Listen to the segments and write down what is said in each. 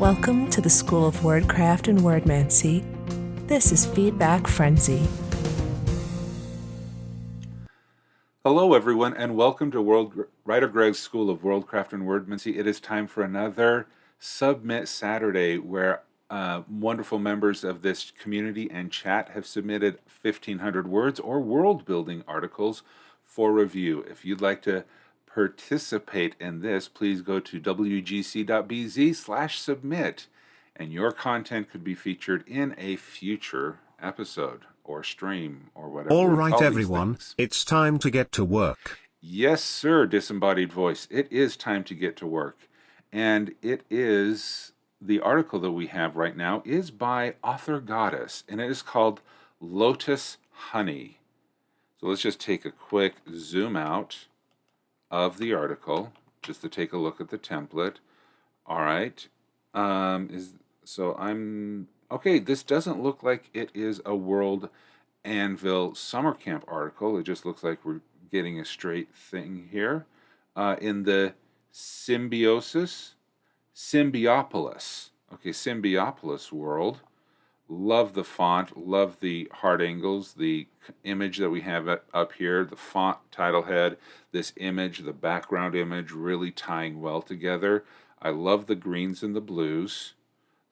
Welcome to the School of Wordcraft and Worldmancy. This is Feedback Frenzy. Hello, everyone, and welcome to WriterGreg's School of Worldcraft and Worldmancy. It is time for another Submit Saturday where wonderful members of this community and chat have submitted 1,500 words or world-building articles for review. If you'd like to participate in this, please go to wgc.bz/submit, and your content could be featured in a future episode or stream or whatever. All right, everyone, it's time to get to work. Yes, sir, disembodied voice. It is time to get to work. And it is, the article that we have right now is by Authorgoddess, and it is called Lotus Honey. So let's just take a quick zoom out of the article, just to take a look at the template. All right. Okay, this doesn't look like it is a World Anvil Summer Camp article. It just looks like we're getting a straight thing here. In the Symbiopolis world. Love the font, love the hard angles, the image that we have up here, the font title head, this image, the background image, really tying well together. I love the greens and the blues,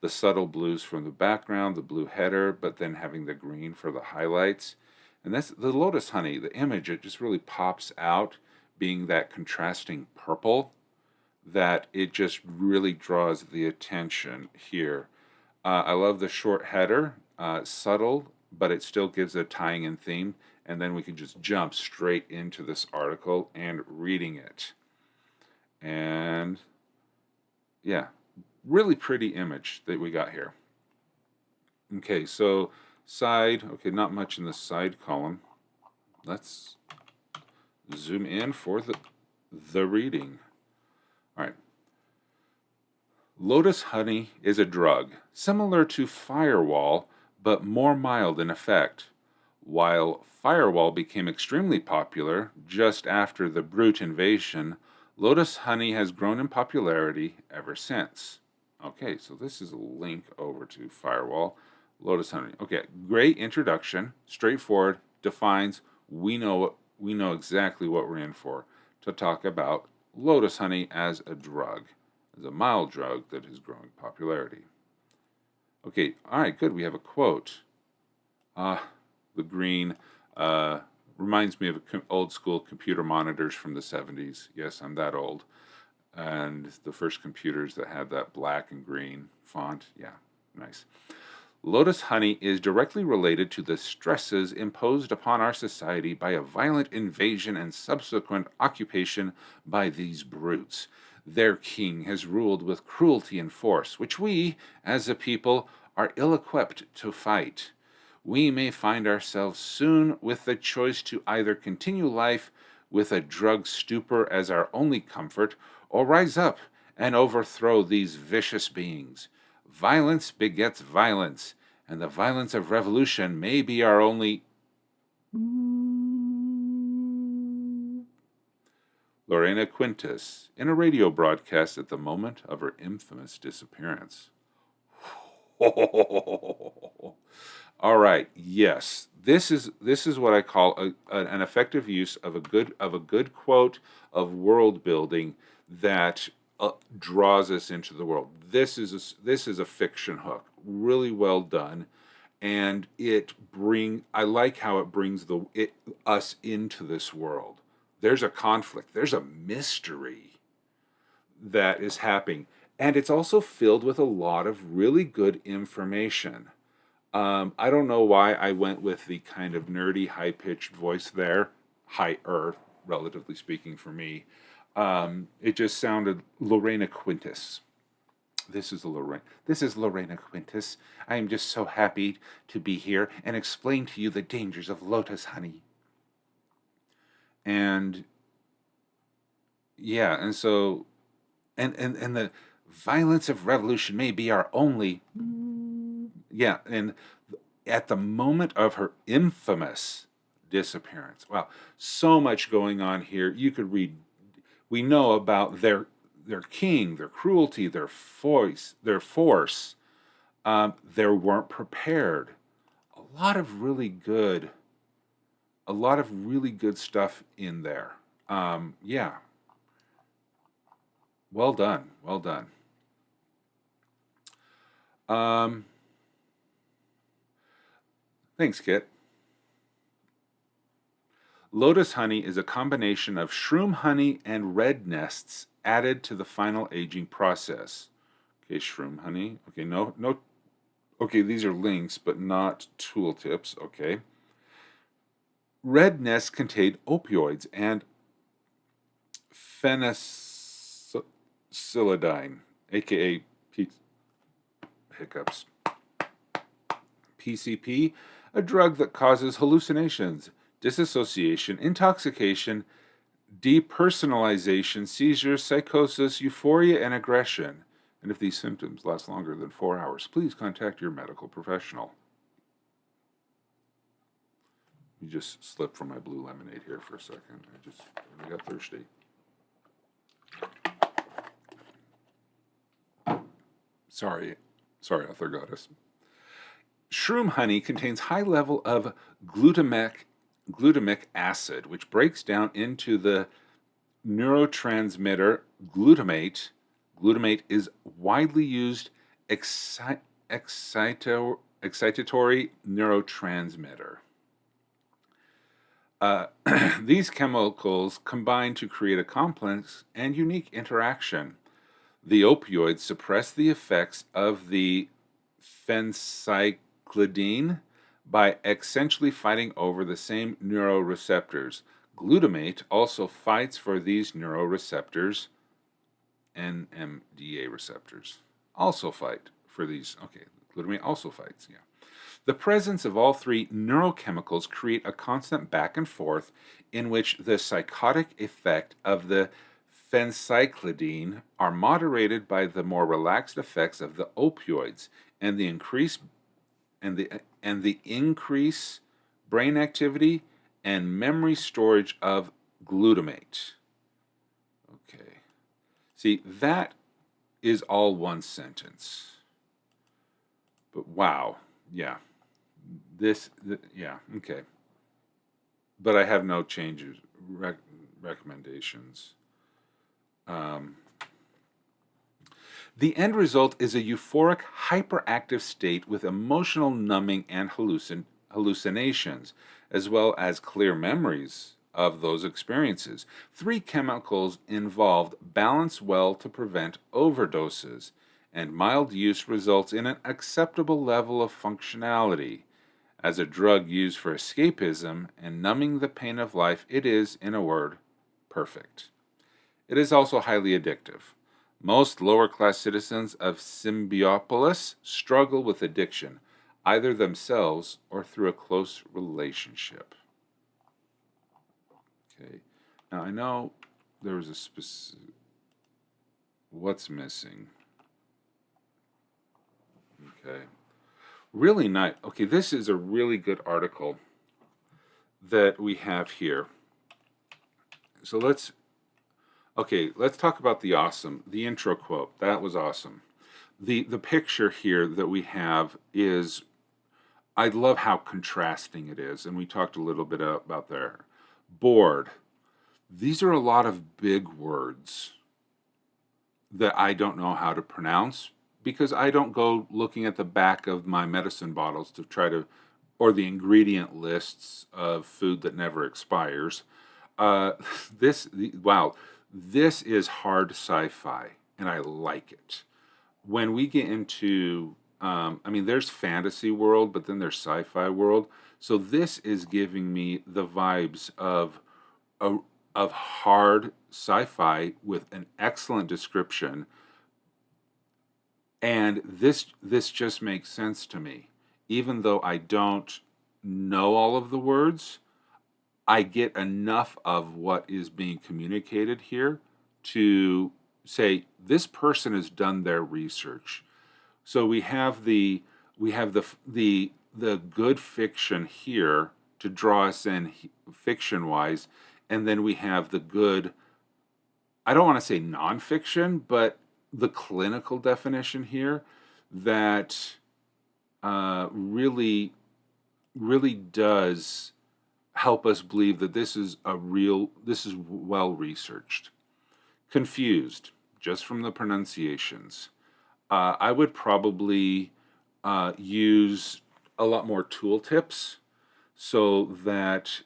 the subtle blues from the background, the blue header, but then having the green for the highlights. And that's the Lotus Honey, the image, it just really pops out, being that contrasting purple, that it just really draws the attention here. I love the short header, subtle, but it still gives a tying in theme, and then we can just jump straight into this article and reading it. And yeah, really pretty image that we got here. Okay, so side, okay, not much in the side column. Let's zoom in for the reading. All right. Lotus honey is a drug, similar to Firewall, but more mild in effect. While Firewall became extremely popular just after the Brute invasion, Lotus honey has grown in popularity ever since. Okay, so this is a link over to Firewall. Lotus honey. Okay, great introduction, straightforward, defines, we know exactly what we're in for, to talk about Lotus honey as a drug. Is a mild drug that is growing popularity. Okay, all right, good. We have a quote. The green reminds me of old school computer monitors from the 70s. Yes, I'm that old. And the first computers that had that black and green font. Yeah, nice. Lotus honey is directly related to the stresses imposed upon our society by a violent invasion and subsequent occupation by these brutes. Their king has ruled with cruelty and force, which we, as a people, are ill-equipped to fight. We may find ourselves soon with the choice to either continue life with a drug stupor as our only comfort, or rise up and overthrow these vicious beings. Violence begets violence, and the violence of revolution may be our only... Lorena Quintus, in a radio broadcast at the moment of her infamous disappearance. All right, yes, this is what I call an effective use of a good quote of world building that draws us into the world. This is a fiction hook, really well done, and I like how it brings us into this world. There's a conflict. There's a mystery that is happening. And it's also filled with a lot of really good information. I don't know why I went with the kind of nerdy, high-pitched voice there. Higher, relatively speaking, for me. It just sounded Lorena Quintus. This is Lorena Quintus. I am just so happy to be here and explain to you the dangers of lotus honey. And yeah, and so and the violence of revolution may be our only and at the moment of her infamous disappearance. Wow, so much going on here. You could read, we know about their king, their cruelty, their force, they weren't prepared. A lot of really good, stuff in there. Yeah, well done, well done. Thanks, Kit. Lotus honey is a combination of shroom honey and red nests added to the final aging process. Okay, shroom honey. Okay, no. Okay, these are links, but not tooltips. Okay. Red nests contain opioids and phenycillidine, aka hiccups. PCP, a drug that causes hallucinations, disassociation, intoxication, depersonalization, seizures, psychosis, euphoria, and aggression. And if these symptoms last longer than 4 hours, please contact your medical professional. You just slipped from my blue lemonade here for a second. I got thirsty. Sorry, Authorgoddess. Shroom honey contains high level of glutamic acid, which breaks down into the neurotransmitter glutamate. Glutamate is widely used excitatory neurotransmitter. These chemicals combine to create a complex and unique interaction. The opioids suppress the effects of the phencyclidine by essentially fighting over the same neuroreceptors. Glutamate also fights for these neuroreceptors. NMDA receptors also fight for these. Okay, glutamate also fights, yeah. The presence of all three neurochemicals create a constant back and forth in which the psychotic effect of the phencyclidine are moderated by the more relaxed effects of the opioids and the increase brain activity and memory storage of glutamate. Okay. See, that is all one sentence. But wow, yeah. Yeah, okay. But I have no changes, recommendations. The end result is a euphoric, hyperactive state with emotional numbing and hallucinations, as well as clear memories of those experiences. 3 chemicals involved balance well to prevent overdoses, and mild use results in an acceptable level of functionality. As a drug used for escapism and numbing the pain of life, it is, in a word, perfect. It is also highly addictive. Most lower-class citizens of Symbiopolis struggle with addiction, either themselves or through a close relationship. Okay. Now, I know there was a specific... What's missing? Okay. Really nice. Okay, this is a really good article that we have here. So let's talk about the intro quote. That was awesome. The picture here that we have is, I love how contrasting it is, and we talked a little bit about there. Bored. These are a lot of big words that I don't know how to pronounce, because I don't go looking at the back of my medicine bottles to try to, or the ingredient lists of food that never expires. This is hard sci-fi, and I like it. When we get into, there's fantasy world, but then there's sci-fi world. So this is giving me the vibes of hard sci-fi with an excellent description. And this just makes sense to me. Even though I don't know all of the words, I get enough of what is being communicated here to say this person has done their research. So we have the good fiction here to draw us in fiction-wise, and then we have the good I don't want to say nonfiction, but the clinical definition here that really, really does help us believe that this is well researched. Confused, just from the pronunciations. I would probably use a lot more tooltips so that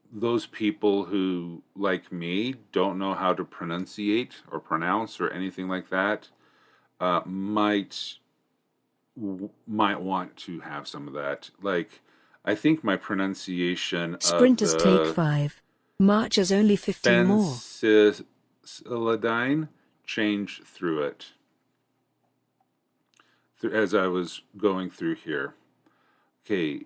those people who, like me, don't know how to pronunciate or pronounce or anything like that might want to have some of that. Like, I think my pronunciation of Sprinters take the 5. Marchers only 15 more. Fensiladine changed through it as I was going through here. Okay,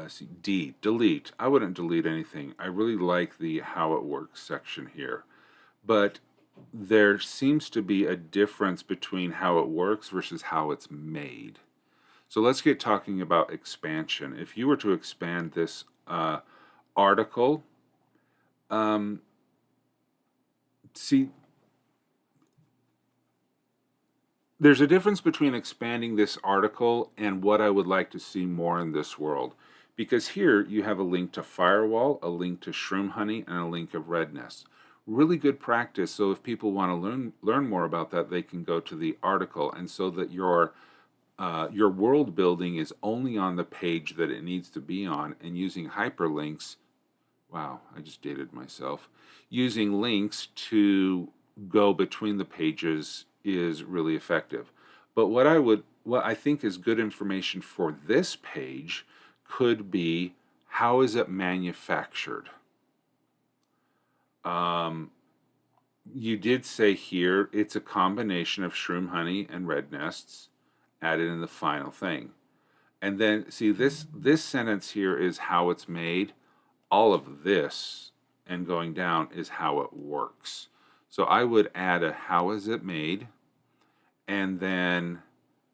see, delete. I wouldn't delete anything. I really like the how it works section here. But there seems to be a difference between how it works versus how it's made. So let's get talking about expansion. If you were to expand this article, see, there's a difference between expanding this article and what I would like to see more in this world. Because here you have a link to Firewall, a link to Shroom Honey, and a link of Red Nest. Really good practice. So if people want to learn more about that, they can go to the article, and so that your world building is only on the page that it needs to be on, and using hyperlinks. Wow, I just dated myself. Using links to go between the pages is really effective. But what I think is good information for this page could be, how is it manufactured? You did say here it's a combination of Shroom Honey and Red Nests added in the final thing. And then see, this sentence here is how it's made. All of this and going down is how it works. So I would add a how is it made, and then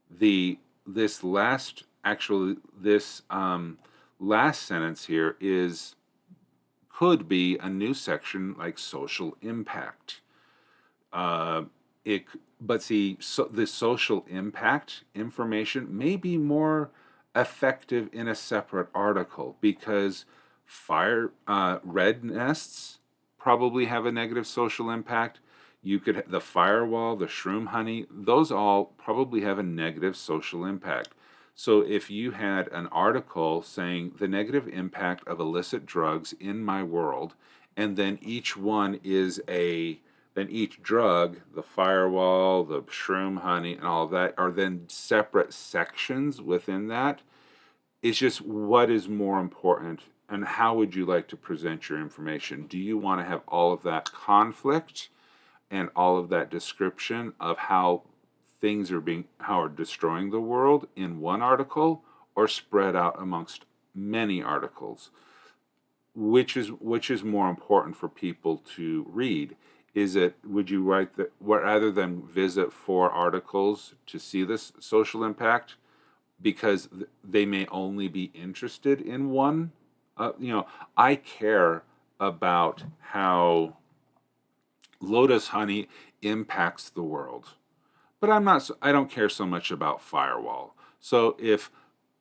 this last sentence here could be a new section like social impact. But see, the social impact information may be more effective in a separate article, because red nests probably have a negative social impact. The firewall, the Shroom Honey, those all probably have a negative social impact. So if you had an article saying the negative impact of illicit drugs in my world, and then each drug, the firewall, the Shroom Honey, and all of that, are then separate sections within that. It's just, what is more important, and how would you like to present your information? Do you want to have all of that conflict and all of that description of how things are destroying the world in one article, or spread out amongst many articles? Which is more important for people to read? Would you write that rather than visit 4 articles to see this social impact, because they may only be interested in one? I care about how Lotus Honey impacts the world, but I don't care so much about Firewall. So if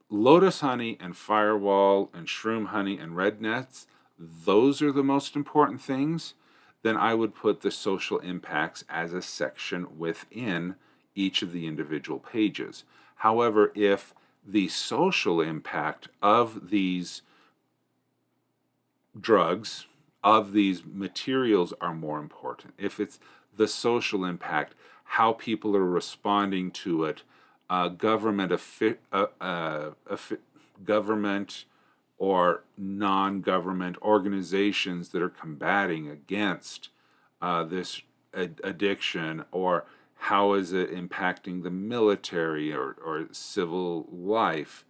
Lotus Honey and Firewall and Shroom Honey and Red Nets, those are the most important things, then I would put the social impacts as a section within each of the individual pages. However, if the social impact of these drugs, of these materials, are more important, if it's the social impact, how people are responding to it, government or non-government organizations that are combating against this addiction, or how is it impacting the military or civil life,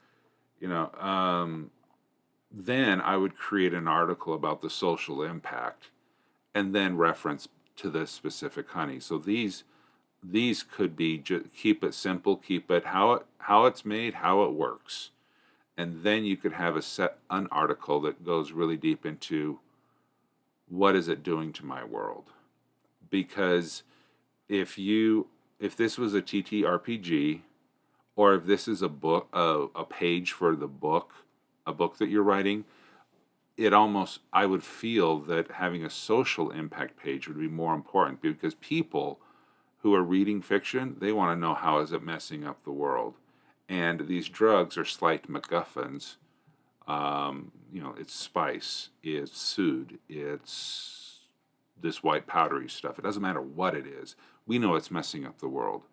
then I would create an article about the social impact, and then reference to the specific honey. So these could be, just keep it simple, keep it how it's made, how it works. And then you could have an article that goes really deep into what is it doing to my world. because if this was a TTRPG, or if this is a book, a page for the book, a book that you're writing, I would feel that having a social impact page would be more important, because people who are reading fiction, they want to know how is it messing up the world. And these drugs are slight MacGuffins. It's spice, it's sood, it's this white powdery stuff. It doesn't matter what it is. We know it's messing up the world.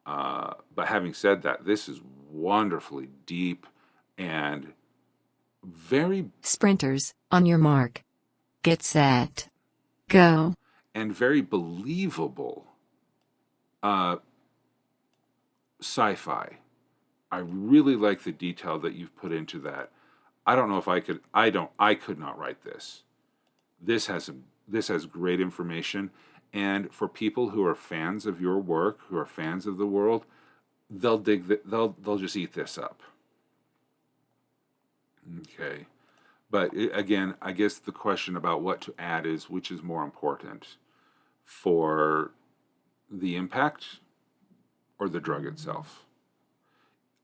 But having said that, this is wonderfully deep and very... Sprinters, on your mark. Get set. Go. And very believable sci-fi. I really like the detail that you've put into that. I don't know if I could not write this. This has great information, and for people who are fans of your work, who are fans of the world, they'll just eat this up. Okay. But again, I guess the question about what to add is, which is more important, for the impact or the drug itself?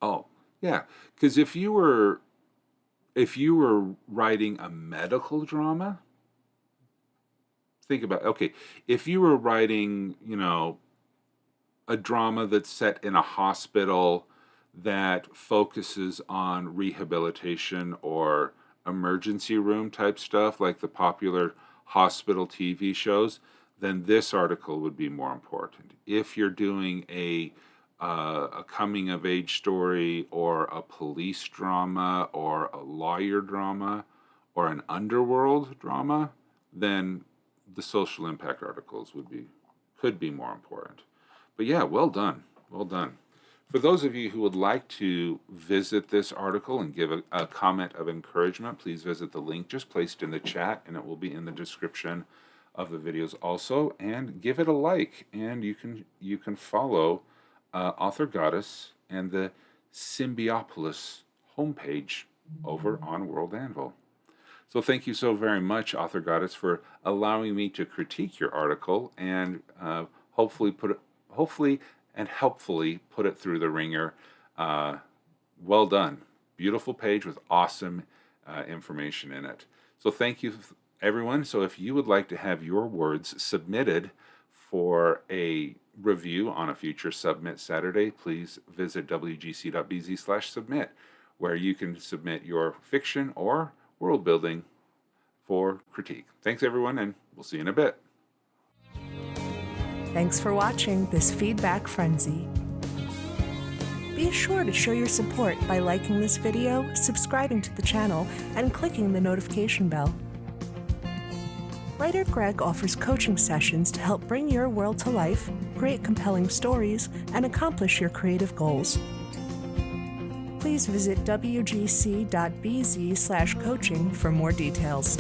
Oh, yeah, because if you were writing a medical drama, think about, okay, if you were writing, a drama that's set in a hospital that focuses on rehabilitation or emergency room type stuff, like the popular hospital TV shows, then this article would be more important. If you're doing a coming of age story, or a police drama, or a lawyer drama, or an underworld drama, then the social impact articles could be more important. But yeah, well done. Well done. For those of you who would like to visit this article and give a comment of encouragement, please visit the link just placed in the chat, and it will be in the description of the videos also. And give it a like, and you can follow Authorgoddess and the Symbiopolis homepage over on World Anvil. So thank you so very much, Authorgoddess, for allowing me to critique your article and hopefully helpfully put it through the ringer. Well done. Beautiful page with awesome information in it. So thank you, everyone. So if you would like to have your words submitted for a review on a future Submit Saturday, please visit wgc.bz/submit, where you can submit your fiction or world building for critique. Thanks, everyone, and we'll see you in a bit. Thanks for watching this Feedback Frenzy. Be sure to show your support by liking this video, subscribing to the channel, and clicking the notification bell. WriterGreg offers coaching sessions to help bring your world to life, create compelling stories, and accomplish your creative goals. Please visit wgc.bz/coaching for more details.